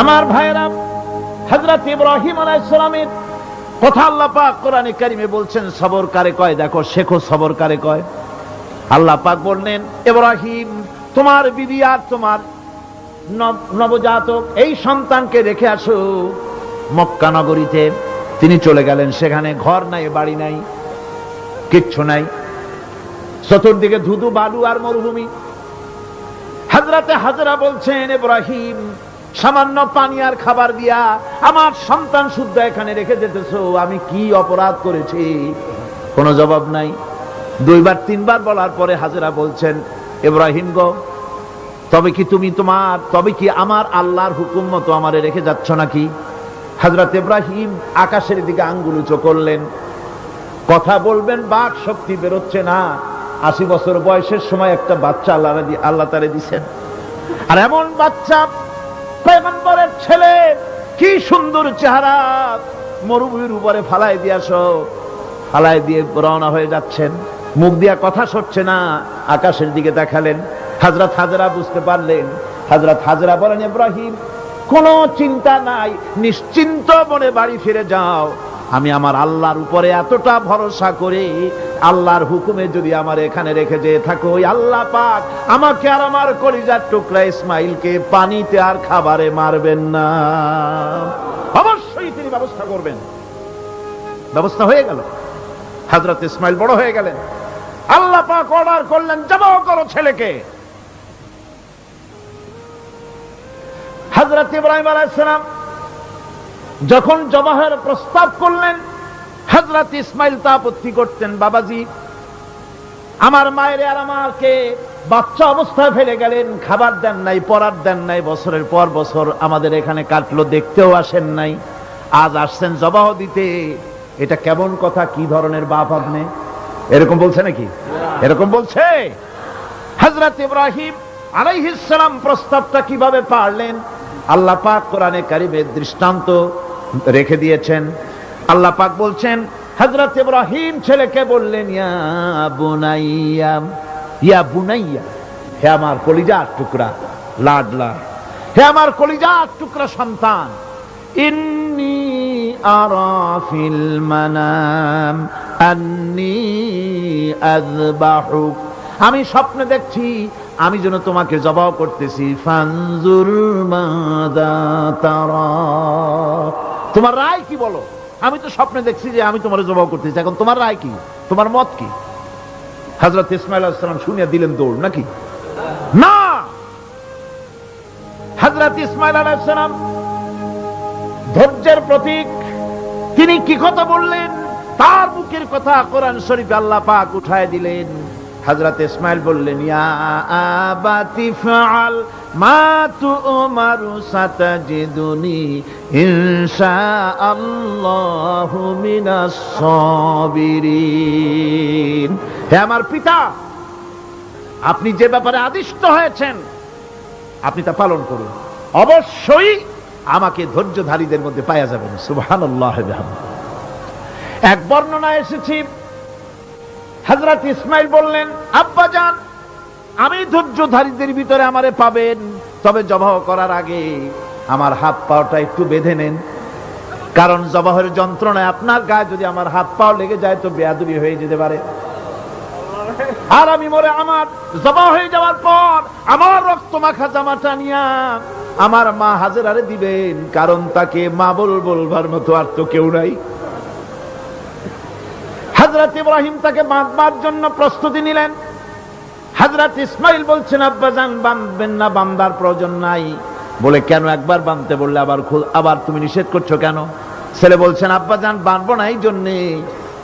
আমার ভাইরা, হযরত ইব্রাহিম আলাইহিস সালামের কথা আল্লাহ পাক কোরআনে কারিমে বলছেন সবর কারে কয়, দেখো শেখো সবর কারে কয়। আল্লাহ পাক বললেন, ইব্রাহিম তোমার বিবি আর তোমার নবজাতক এই সন্তানকে রেখে আসো মক্কা নগরীতে। তিনি চলে গেলেন, সেখানে ঘর নাই, বাড়ি নাই, কিচ্ছু নাই, চতুর্দিকে ধুধু বালু আর মরুভূমি। হযরতে হাজরা বলছেন, ইব্রাহিম সামান্য পানি আর খাবার দিয়া আমার সন্তান শুদ্ধ এখানে রেখে যেতেছো, আমি কি অপরাধ করেছি? কোনো জবাব নাই। দুইবার তিনবার বলার পরে হাজরা বলছেন, ইব্রাহিম গো, তবে কি আমার আল্লাহর হুকুম মতো আমারে রেখে যাচ্ছ নাকি? হযরত ইব্রাহিম আকাশের দিকে আঙ্গুল উঁচু করলেন। কথা বলবেন, বাক শক্তি বেরোচ্ছে না। 80 বছর বয়সের সময় একটা বাচ্চা আল্লাহ তারে দিছেন, আর এমন বাচ্চা পয়গম্বরের ছেলে, কি সুন্দর চেহারা, মরুভূমির উপরে ফালাই দিয়ে রওনা হয়ে যাচ্ছেন, মুখ দিয়া কথা সরছে না, আকাশের দিকে দেখালেন। হযরত হাজরা বুঝতে পারলেন। হযরত হাজরা বলেন, ইব্রাহিম কোনো চিন্তা নাই, নিশ্চিন্ত মনে বাড়ি ফিরে যাও। আমি আমার আল্লাহর উপরে এতটা ভরসা করে আল্লাহর হুকুমে যদি আমার এখানে রেখে যেয়ে থাকো, ওই আল্লাহ পাক আমাকে আর আমার কলিজার টুকরা ইসমাইলকে পানিতে আর খাবারে মারবেন না, অবশ্যই তিনি ব্যবস্থা করবেন। ব্যবস্থা হয়ে গেল। হযরত ইসমাইল বড় হয়ে গেলেন। আল্লাহ পাক অর্ডার করলেন, জবাহ করো ছেলেকে। হযরত ইব্রাহিম আলাইহিস সালাম যখন জবাহের প্রস্তাব করলেন, হযরত ইসমাইল তা আপত্তি করতেন, বাবাজি আমার মায়ের আর আমাকে বাচ্চা অবস্থায় ফেলে গেলেন, খাবার দেন নাই, পরার দেন নাই, বছরের পর বছর আমাদের এখানে কাটলো, দেখতেও আসেন নাই, আজ আসছেন জবাহ দিতে। এটা কেমন কথা? কি ধরনের বাপ আপনি? এরকম বলছে নাকি? এরকম বলছে? হযরত ইব্রাহিম আলাইহিস সালাম প্রস্তাবটা কিভাবে পারলেন? আল্লাহ পাক কোরআনে কারিমে দৃষ্টান্ত রেখে দিয়েছেন। আল্লাহ পাক বলছেন, হযরত ইব্রাহিম ছেলেকে বললেন, ইয়া বুনাইয়া, হে আমার কলিজার টুকরা লাডলা, হে আমার কলিজার টুকরা সন্তান, ইন্নী আরা ফিল মানাম আন্নী আযবাহুক, আমি স্বপ্নে দেখছি আমি যেন তোমাকে জবাহ করতেছি। ফানজুর মাযা তারা, তোমার রায় কি বলো? আমি তো স্বপ্নে দেখছি যে আমি তোমার জবাহ করতেছি, এখন তোমার রায় কি, তোমার মত কি? হযরত ইসমাঈল আলাইহিস সালাম শুনিয়া দিলেন দৌড়, নাকি না? হযরত ইসমাঈল আলাইহিস সালাম ধৈর্যের প্রতীক, তিনি কি কথা বললেন? তার মুখের কথা কোরআন শরীফে আল্লাহ পাক উঠায় দিলেন। হযরত ইসমাঈল বললেন, ইয়া আবাতি ফাআল মা তু'মারু সাতাজিদুনি ইনশাআল্লাহু মিনাস সাবিরিন, হে আমার পিতা, আপনি যে ব্যাপারে আদিষ্ট হয়েছেন আপনি তা পালন করুন, অবশ্যই আমাকে ধৈর্যধারীদের মধ্যে পাওয়া যাবেন। সুবহানাল্লাহ। এক বর্ণনায় এসেছে, হযরত ইসমাঈল বললেন, আব্বাজান আমি ধৈর্যধারীদের ভিতরে আমারে পাবেন, তবে জবাহ করার আগে আমার হাত পাওটা একটু বেঁধে নেন, কারণ জবাহের যন্ত্রণায় আপনার গায়ে যদি আমার হাত পাও লেগে যায় তো বেয়াদবি হয়ে যেতে পারে, আর আমি মরে আমার জবাহ হয়ে যাওয়ার পর আমার রক্ত মাখা জামাটা নিয়া আমার মা হাজেরারে দিবেন, কারণ তাকে মা বলবার মতো আর তো কেউ নাই। হযরত ইব্রাহিম তাকে বাঁধবার জন্য প্রস্তুতি নিলেন। হযরত ইসমাঈল বলছেন, আব্বাজান বাঁধবেন না, বাঁধার প্রয়োজন নাই। বলে, কেন? একবার বাঁধতে বললে আবার তুমি নিষেধ করছো কেন? ছেলে বলছেন, আব্বাজান বাঁধবো না এই জন্যে,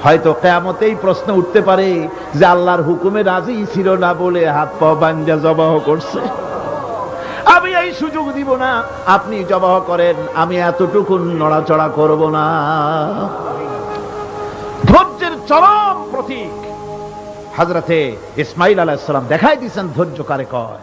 হয়তো কিয়ামতেই প্রশ্ন উঠতে পারে যে আল্লাহর হুকুমে রাজি ছিল না বলে হাত পা বাঁধা জবাহ করছে, আমি এই সুযোগ দিব না, আপনি জবাহ করেন, আমি এতটুকু নড়াচড়া করব না। ধৈর্যের চরম প্রতীক হযরতে ইসমাঈল আলাইহিস সালাম দেখাই দিয়েছেন ধৈর্য কারে কয়।